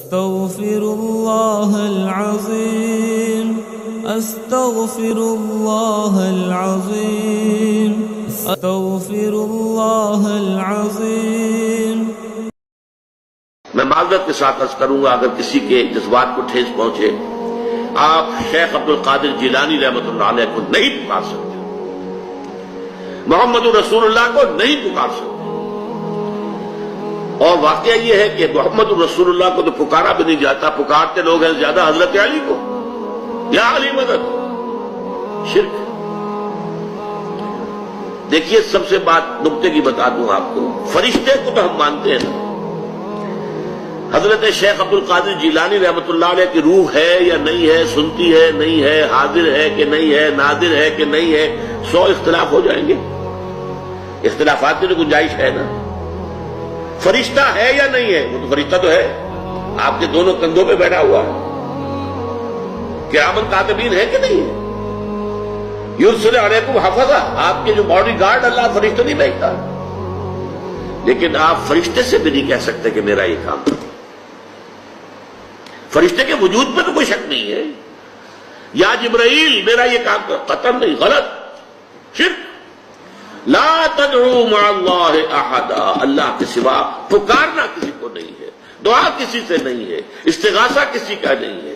أستغفر الله العظيم أستغفر الله العظيم أستغفر الله العظيم. میں معذرت کے ساتھ عرض کروں گا اگر کسی کے جذبات کو ٹھیس پہنچے، آپ شیخ عبد القادر جیلانی رحمۃ اللہ علیہ کو نہیں پکار سکتے، محمد رسول اللہ کو نہیں پکار سکتے. اور واقعہ یہ ہے کہ محمد رسول اللہ کو تو پکارا بھی نہیں جاتا، پکارتے لوگ ہیں زیادہ حضرت علی کو، یا علی مدد، شرک. دیکھیے سب سے بات نقطے کی بتا دوں آپ کو، فرشتے کو تو ہم مانتے ہیں نا. حضرت شیخ عبد القادر جیلانی رحمۃ اللہ علیہ کی روح ہے یا نہیں ہے، سنتی ہے نہیں ہے، حاضر ہے کہ نہیں ہے، نادر ہے کہ نہیں ہے، 100 اختلاف ہو جائیں گے. اختلافات کی تو گنجائش ہے نا. فرشتہ ہے یا نہیں ہے؟ وہ تو فرشتہ تو ہے، آپ کے دونوں کندھوں پہ بیٹھا ہوا ہے. کرامن کاتبین ہے کہ نہیں ہے؟ یرسل علیکم حفظہ، آپ کے جو باڈی گارڈ اللہ فرشتہ نہیں بھیجتا. لیکن آپ فرشتے سے بھی نہیں کہہ سکتے کہ میرا یہ کام کرو. فرشتے کے وجود پہ تو کوئی شک نہیں ہے. یا جبرائیل میرا یہ کام کرو، قطعاً نہیں، غلط، شرک. لا تدعو مع اللہ احدا، اللہ کے سوا پکارنا کسی کو نہیں ہے، دعا کسی سے نہیں ہے، استغاثہ کسی کا نہیں ہے،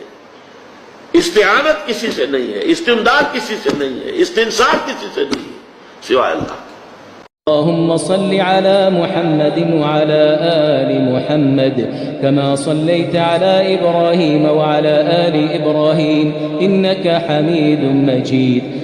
استعانت کسی سے نہیں ہے، استمداد کسی سے نہیں ہے، استنصار کسی سے نہیں ہے سوائے اللہ. اللهم صل على محمد وعلى آل محمد كما صليت على إبراهيم وعلى آل إبراهيم إنك حميد مجيد.